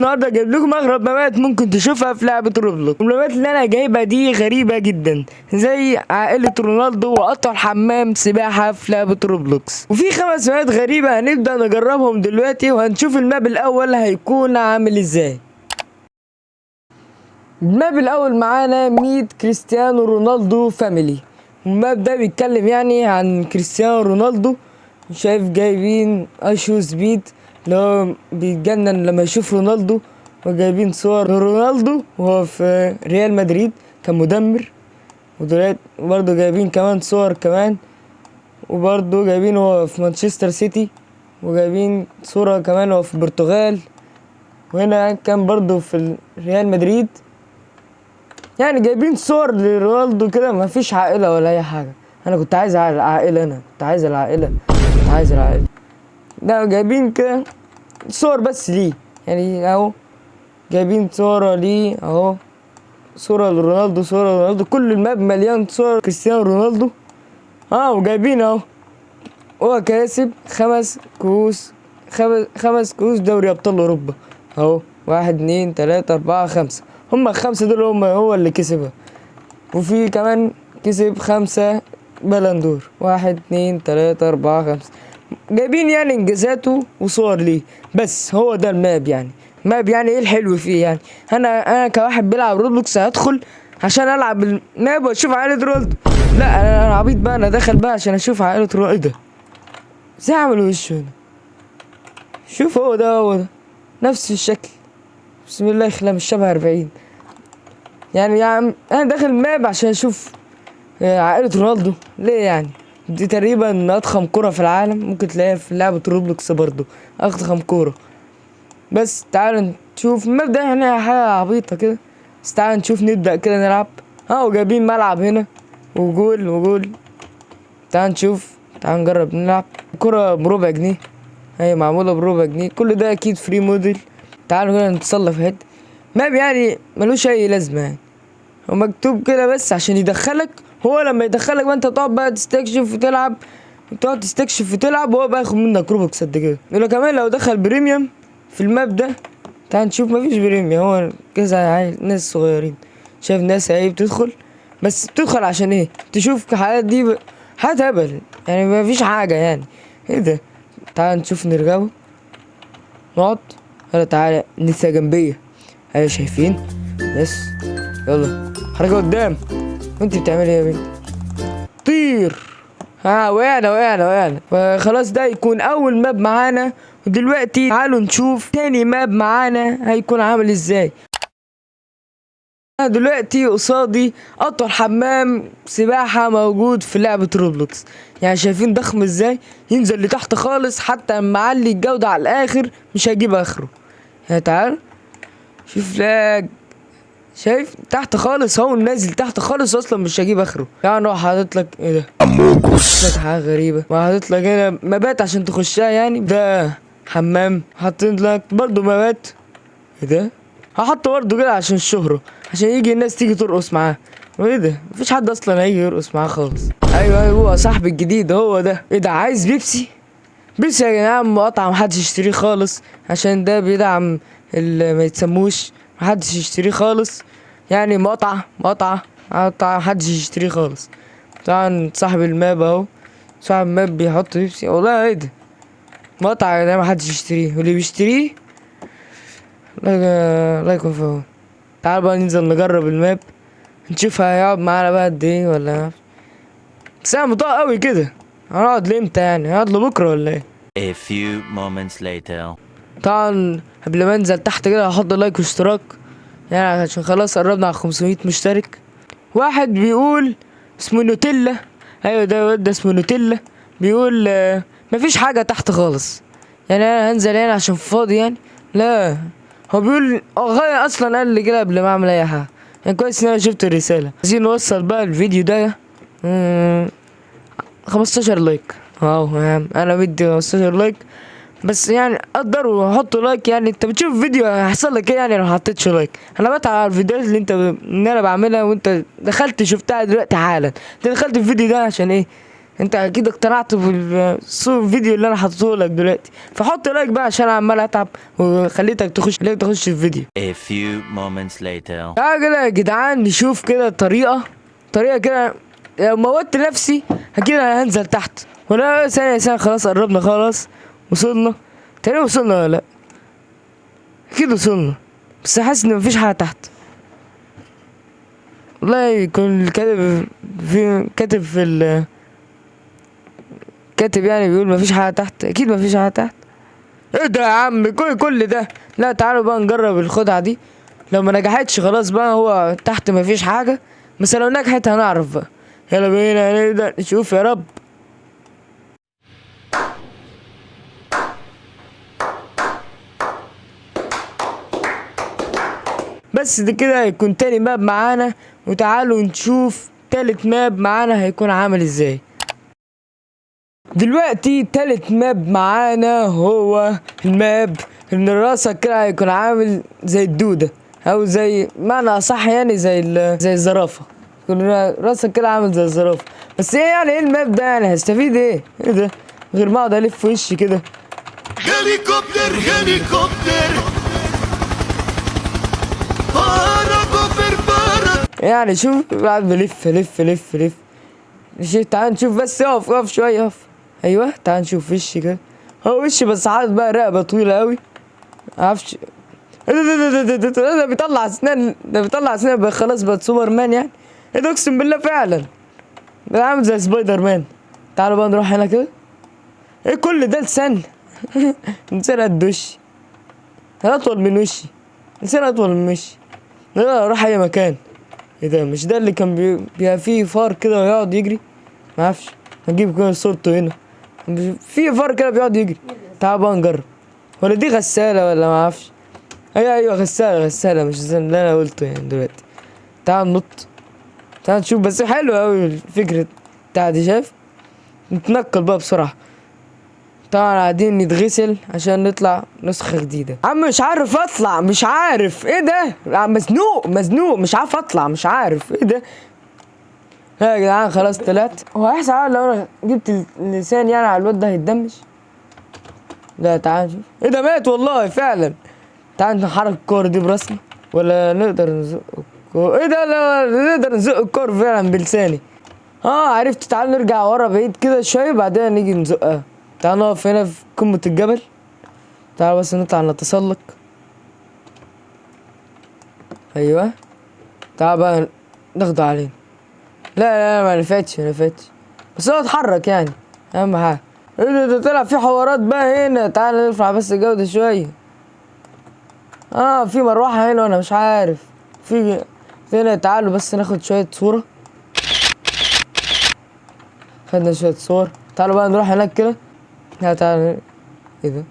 النهارده جايب لكم اغرب مبات ممكن تشوفها في لعبه روبلوكس. المبات اللي انا جايبها دي غريبه جدا، زي عائله رونالدو وقطع حمام سباحه في لعبه روبلوكس. وفي 5 مبات غريبه هنبدا نجربهم دلوقتي، وهنشوف الماب الاول هيكون عامل ازاي. الماب الاول معانا ميت كريستيانو رونالدو فاميلي. الماب ده بيتكلم يعني عن كريستيانو رونالدو. شايف جايبين اشو سبيد اللي هو بيتجنن لما يشوف رونالدو، وجايبين صور رونالدو وهو في ريال مدريد كمدمر، ودلوقتي برضه جايبين كمان صور كمان، وبرضه جايبين هو في مانشستر سيتي، وجايبين صورة كمان هو في البرتغال، وهنا كان برضه في ريال مدريد. يعني جايبين صور لرونالدو كده، مفيش عائلة ولا أي حاجة. أنا كنت عايز العائلة، أنا كنت عايز العائلة، ده جايبين كده صور بس ليه، يعني اهو جايبين صورة ليه اهو، صورة لرونالدو، كل الماب مليان صور كريستيانو رونالدو. وجايبين اهو هو كاسب 5 كؤوس، 5 كؤوس دوري ابطال اوروبا اهو، 1 2 3 4 5، هما 5 دول هو اللي كسبها. وفي كمان كسب 5 بلندور، 1 2 3 4 5. جايبين يعني انجازاته وصور ليه، بس هو ده الماب. يعني ماب يعني ايه الحلو فيه؟ يعني انا كواحد بيلعب روبلوكس هدخل عشان العب الماب واشوف عائلة رونالدو؟ لا، انا عبيط بقى، انا داخل بقى عشان اشوف عائلة رونالدو. ايه ده؟ ازاي عملوا وشه هنا؟ شوف هو ده نفس الشكل، بسم الله يخلى مش شبه 40. يعني يا عم انا داخل الماب عشان اشوف عائلة رونالدو ليه؟ يعني دي تقريبا اضخم كرة في العالم، ممكن تلاقيها في لعبة روبلوكس برضو، اضخم كرة. بس تعال نشوف الماب ده، يعني حاجة عبيطة كده، بس تعال نشوف نبدأ كده نلعب. وجايبين ملعب هنا وجول. تعال نشوف، تعال نجرب نلعب. كرة بربع جنيه، هي معمولة بربع جنيه، كل ده اكيد فري موديل. تعالوا كده نتسلى في حتة ماب يعني ملوش اي لازمة، يعني هو مكتوب كده بس عشان يدخلك. هو لما يدخلك بقى انت تقعد بقى تستكشف وتلعب، وهو بقى ياخد منك روبوكس قد كده. ولا كمان لو دخل بريميوم في الماب ده، تعال نشوف، مفيش بريميوم، هو كذا ناس صغيرين. شايف ناس اهي بتدخل، بس بتدخل عشان ايه؟ تشوف حاجات دي حاجات هبل، يعني مفيش حاجة. يعني ايه ده؟ تعال نشوف نرجعه نقعد. يلا تعالى لسه جنبية اهي، شايفين؟ بس يلا حركة قدام. وانت بتعملي ايه يا بنت؟ طير. وقعنا. فخلاص ده يكون اول ماب معانا. ودلوقتي تعالوا نشوف تاني ماب معانا هيكون عامل ازاي. انا دلوقتي قصادي قطر حمام سباحة موجود في لعبة روبلوكس. يعني شايفين ضخم ازاي؟ ينزل لتحت خالص، حتى معلي الجودة على الاخر مش هيجيب اخره. يعني تعال شوف لاج، شايف تحت خالص، هو نازل تحت خالص اصلا مش هجيب اخره. يعني هو حاطط لك ايه ده؟ حاطط حاجه غريبه، وحاطط لك هنا مبات عشان تخشها. يعني ده حمام، حاطط لك برضه مبات. ايه ده؟ هحط برضه كده عشان الشهره، عشان يجي الناس تيجي ترقص معاه. وايه ده؟ مفيش حد اصلا هيجي يرقص معاه خالص. ايوه هو صاحبي الجديد هو ده. ايه ده؟ عايز بيبسي يا جماعه، مقاطعه محدش يشتريه خالص، عشان ده بيدعم اللي ما يتسموش، محدش يشتريه خالص. يعني مقاطعة محدش يشتريه خالص. طبعا صاحب الماب اهو، صاحب الماب بيحط بيبسي. والله ايه ده؟ مقاطعة ده محدش يشتريه، واللي بيشتريه لايك وفاهم. تعال بقى ننزل نجرب الماب، نشوف هيقعد معانا بقى قد ايه ولا. بس انا مطاق قوي كده، هنقعد لامتى؟ يعني هنقعد لبكره ولا ايه؟ A few moments later. طبعا قبل ما انزل تحت كده هحط لايك واشتراك، يعني عشان خلاص قربنا على 500 مشترك. واحد بيقول اسمه نوتيلا، ايوه ده اسمه نوتيلا، بيقول مفيش حاجة تحت خالص. يعني انا هنزل هنا عشان فاضي يعني؟ لا، هو بيقول غاية اصلا قال لي كده قبل ما اعمل اي حاجة. يعني كويس ان انا شفت الرسالة. عايزين نوصل بقى الفيديو ده 15 لايك. انا بدي 15 لايك بس، يعني قدروا حطوا لايك. يعني انت بتشوف فيديو هيحصل لك ايه يعني لو حطيتش لايك؟ انا بتعب على الفيديوهات اللي انا بعملها، وانت دخلت شفتها دلوقتي حالا. انت دخلت الفيديو ده عشان ايه؟ انت اكيد اقتنعت بالفيديو اللي انا حاطه لك دلوقتي، فحط لايك بقى عشان انا عمال اتعب وخليتك تخش الفيديو. A few moments later. تعالى كده يا جدعان نشوف كده طريقة كده لو موتت نفسي اكيد انا هنزل تحت. ولا ثانية خلاص قربنا، خلاص وصلنا تقريبا، وصلنا ولا لا؟ اكيد وصلنا، بس حاسس ان مفيش حاجة تحت. والله يكون كاتب كاتب يعني بيقول مفيش حاجة تحت، اكيد مفيش حاجة تحت. ايه ده يا عم كل ده؟ لا تعالوا بقى نجرب الخدعة دي، لو ما نجحتش خلاص بقى هو تحت مفيش حاجة، بس لو نجحت هنعرف بقى. يلا بينا نبدأ نشوف يا رب. بس ده كده هيكون تاني ماب معانا، وتعالوا نشوف تالت ماب معانا هيكون عامل ازاي. دلوقتي تالت ماب معانا هو الماب ان راسك كده هيكون عامل زي الدودة، او زي معنى اصح يعني زي الزرافة، يكون راسك كده عامل زي الزرافة. بس ايه يعني ايه الماب ده؟ يعني هستفيد ايه ده غير ما اقعد الف في وشي كده؟ هليكوبتر يعني شوف بعد بلف. تعال نشوف بس، اقف شوية اقف. ايوه تعال نشوف وشي كده، هو وشي بس حاطط بقى رقبة طويلة اوي، معرفش ده بيطلع اسنان بقى، خلاص بقى سوبر مان يعني. ايه ده اقسم بالله فعلا ده عامل زي سبايدر مان. تعالوا بقى نروح هنا كده. ايه كل ده لسان؟ لسان قد وشي، اطول من وشي، لسان اطول من وشي. لا اروح اي مكان. ايه ده؟ مش ده اللي كان بيبقى فيه فار كده ويقعد يجري؟ معرفش، هنجيب كده صورته هنا، في فار كده بيقعد يجري. تعال بقى نجرب. ولا دي غسالة ولا معرفش؟ ايوه غسالة مش زي اللي انا قلته يعني دلوقتي. تعال ننط، تعال نشوف. بس حلو اوي الفكرة بتاعتي، شايف؟ نتنقل بقى بسرعة. طبعا قاعدين نتغسل عشان نطلع نسخة جديدة. عم مش عارف اطلع، مش عارف ايه ده، مزنوق مش عارف اطلع، مش عارف ايه ده. يا جدعان خلاص طلعت. هو هيحصل لو انا جبت اللسان يعني على الواد ده هيتدمج؟ لا تعال نشوف. ايه ده مات والله فعلا. تعال نحرك الكور دي براسنا، ولا نقدر نزق الكور؟ ايه ده؟ لا نقدر نزق الكور فعلا بلساني. عرفت. تعال نرجع ورا بعيد كده شوية بعدين نيجي نزقها. تعال نقف هنا في قمة الجبل. تعال بس نطلع نتسلق. ايوه تعال بقى ناخده علينا. لا ما نفعتش بس هو اتحرك يعني اهم حاجة. ايه ده طلع في حوارات بقى هنا. تعال نرفع بس الجودة شوية. في مروحة هنا وانا مش عارف في هنا. تعالوا بس ناخد شوية صورة. خدنا شوية صور. تعالوا بقى نروح هناك كده. لا تعالى. ايه ده؟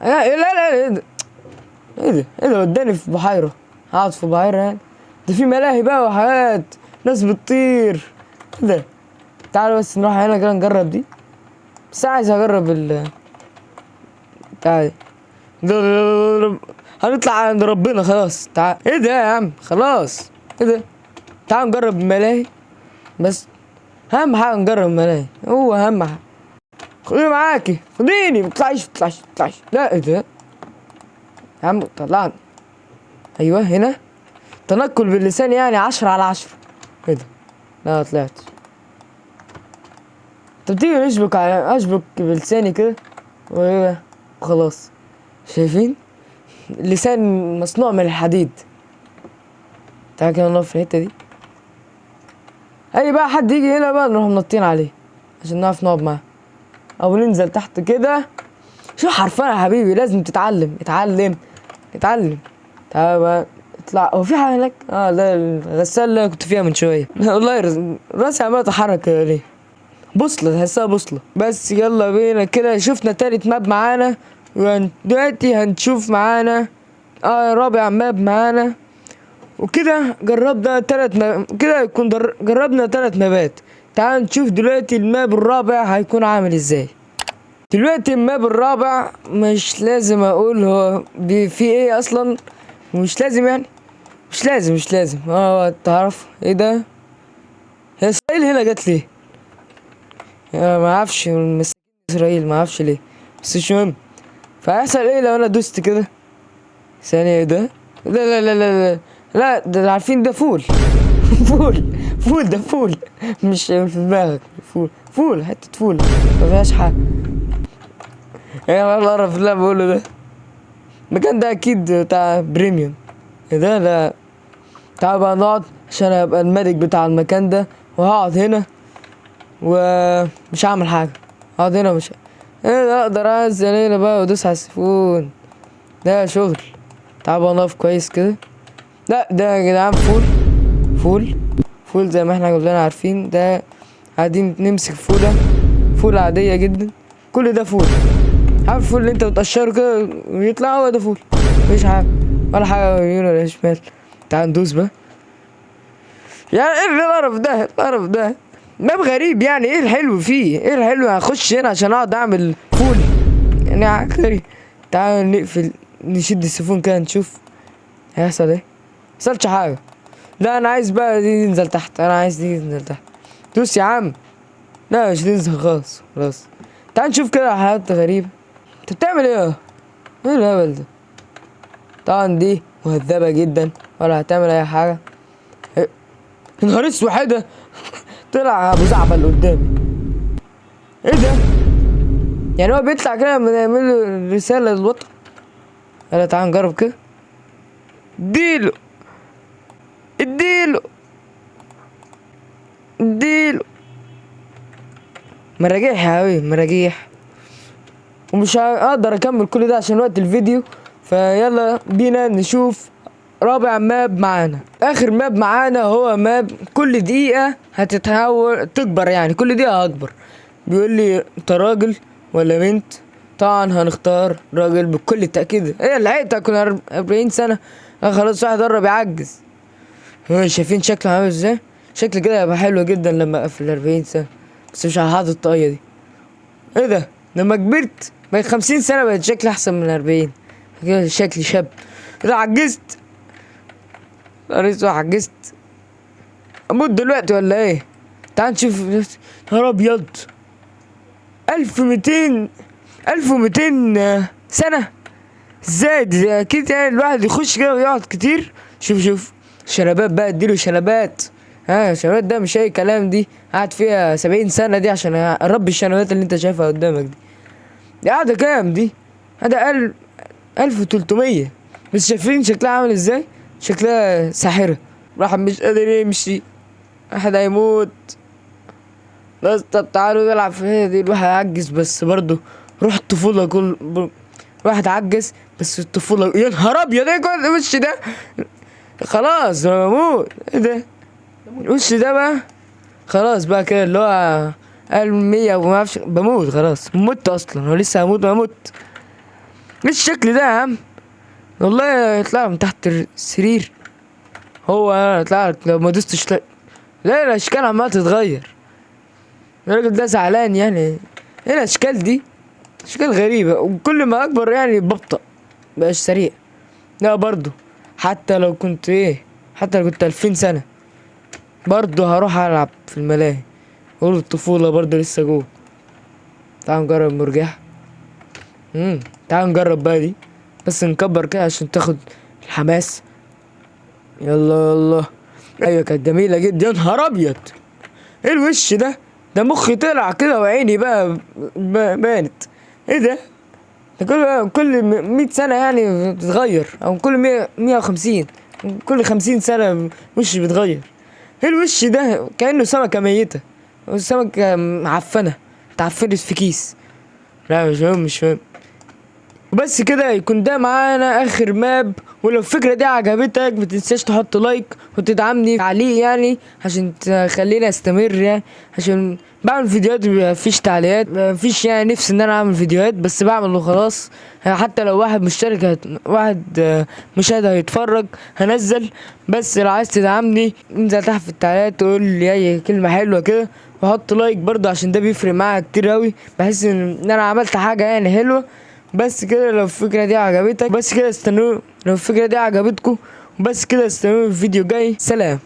لا ايه ده وداني في بحيرة. هقعد في بحيرة يعني؟ ده في ملاهي بقى وحاجات، ناس بتطير. ايه ده؟ تعالوا بس نروح هنا كده نجرب دي. بس عايز اجرب تعالى. هنطلع عند ربنا خلاص. تعال. ايه ده يا عم؟ خلاص. ايه ده؟ تعال نجرب الملاهي بس. اهم حاجة نجرب الملاهي، هو اهم حاجة. خديني معاكي، خديني. متطلعش. لا ايه ده يا عم؟ طلعني. ايوه هنا تنقل باللسان يعني 10/10. ايه ده؟ لا طلعت. طب تيجي اشبك بلساني كده وخلاص. شايفين؟ اللسان مصنوع من الحديد. تعالى كده نقف في الحتة دي. اي بقى حد يجي هنا بقى نروح منطين عليه عشان نعرف نقعد معاه، او ننزل تحت كده. شو حرفيا يا حبيبي لازم تتعلم. تعال بقى اطلع. هو في حاجه هناك؟ ده الغسالة اللي كنت فيها من شويه. والله راسي عماله تتحرك ليه؟ بوصله، تحسها بوصله. بس يلا بينا كده. شفنا تالت ماب معانا، ودلوقتي هنشوف معانا رابع ماب معانا. وكده جربنا كده يكون جربنا 3 مابات. تعال نشوف دلوقتي الماب الرابع هيكون عامل ازاي. دلوقتي الماب الرابع مش لازم اقول هو في ايه اصلا، مش لازم يعني. مش لازم تعرف ايه ده. هي اسرائيل هنا جت ليه؟ ما اعرفش مساكين اسرائيل، ما اعرفش ليه، بس مش مهم. فهيحصل ايه لو انا دوست كده؟ ثانية ايه ده؟ لا لا لا لا لا لا، ده عارفين ده فول. فول، فول ده فول، مش في دماغك. فول حتة فول ما فيهاش حاجة. ايه القرف اللي انا بقوله ده؟ المكان ده اكيد بتاع بريميوم. ايه ده؟ لا، تعال بقى نقعد عشان ابقى الملك بتاع المكان ده، وهقعد هنا ومش هعمل حاجة. هقعد هنا مش ايه ده، اقدر انزل هنا بقى وادوس على السيفون. ده شغل. تعال بقى نقف كويس كده. لا ده يا جدعان فول زي ما احنا كلنا عارفين. ده قاعدين نمسك فول عادية جدا. كل ده فول. عارف الفول اللي انت بتقشره كده ويطلع، هو ده فول. مفيش حاجة ولا حاجة يمين ولا شمال. تعال ندوس بقى. يعني ايه القرف ده؟ ماب غريب يعني، ايه الحلو فيه؟ ايه الحلو؟ هخش هنا عشان اقعد اعمل فول يعني؟ عكري. تعال نقفل، نشد السيفون كده نشوف هيحصل ايه. ميحصلش حاجة. لا انا عايز بقى دي تنزل تحت، انا عايز دي تنزل تحت. دوس يا عم. لا مش تنزل خلاص. تعال نشوف كده حاجات غريبة. انت بتعمل ايه؟ ايه الهبل ده؟ طبعا دي مهذبة جدا ولا هتعمل اي حاجة. يا نهار اسود، ايه ده؟ طلع ابو زعبل قدامي. ايه ده؟ يعني هو بيطلع كده لما نعمل له رسالة للوطن. يلا تعال نجرب كده. اديله مراجيح يا حبيبي، مراجيح. ومش هقدر اكمل كل ده عشان وقت الفيديو، فيلا بينا نشوف رابع ماب معانا. اخر ماب معانا هو ماب كل دقيقة هتتحول تكبر، يعني كل دقيقة هكبر. بيقول لي انت راجل ولا بنت؟ طبعا هنختار راجل بكل تأكيد. ايه لحقت اكون 40 سنة؟ خلاص واحد قرب يعجز. شايفين شكله عامل ازاي؟ شكل كده هيبقى حلو جدا لما اقفل 40 سنة، بس مش هحط الطاقية دي. ايه ده؟ لما كبرت بقيت 50 سنة بقيت شكلي احسن من 40 كده، شكلي شاب. اذا عجزت عجزت اموت دلوقتي ولا ايه؟ تعال نشوف. نهار ابيض، 1200 سنة. ازاي دي؟ اكيد يعني الواحد يخش كده ويقعد كتير. شوف شنبات بقى، اديله شنبات. شنبات ده مش اي كلام، دي قعد فيها 70 سنة دي عشان اربي الشنبات اللي انت شايفها قدامك دي قاعدة كام دي؟ هذا 1300. بس شايفين شكلها عامل ازاي؟ شكلها ساحرة. واحد مش قادر يمشي، واحد هيموت. بس طب تعالوا نلعب في دي. الواحد عجز بس برضه روح الطفولة. واحد عجز بس الطفولة. يا نهار ابيض، ايه كل الوش ده؟ خلاص بموت. ايه ده؟ الوش ده بقى خلاص بقى كده اللي هو 100 وما اعرفش. بموت خلاص، مت اصلا ولسه هموت ما اموت. ايه الشكل ده يا عم؟ والله يطلع من تحت السرير. هو يطلع لك لو ما دوستش. لا الاشكال عمالة تتغير. الراجل ده زعلان يعني. ايه الاشكال دي؟ اشكال غريبة، وكل ما اكبر يعني ببطأ، مبقاش سريع. لا برضو حتى لو كنت 2000 سنة برضو هروح العب في الملاهي. قول الطفولة برضو لسه جوه. تعال نجرب مرجحة. تعال نجرب بقى دي، بس نكبر كده عشان تاخد الحماس. يلا ايوه كانت جميلة جدا. يا نهار ابيض، ايه الوش ده؟ ده مخي طلع كده وعيني بقى بانت. ايه ده؟ كل 100 سنة يعني بتتغير، او كل 150، كل 50 سنة وشي بيتغير. ايه الوش ده؟ كأنه سمكة ميتة، سمكة معفنة اتعفنت في كيس. لا مش فاهم. وبس كده يكون ده معانا اخر ماب. ولو الفكرة دي عجبتك متنساش تحط لايك وتدعمني تعليق يعني عشان تخليني استمر، يعني عشان بعمل فيديوهات مفيش تعليقات، مفيش يعني نفسي ان انا اعمل فيديوهات، بس بعمل وخلاص. حتى لو واحد مشترك واحد مشاهد هيتفرج هنزل. بس لو عايز تدعمني انزل تحت في التعليقات تقول لي اي كلمة حلوة كده، وحط لايك برضه عشان ده بيفرق معايا كتير اوي. بحس ان انا عملت حاجة يعني حلوة. بس كده لو الفكرة دي عجبتك، بس كده استنوا. لو الفكرة دي عجبتكم، بس كده استنوا الفيديو جاي. سلام.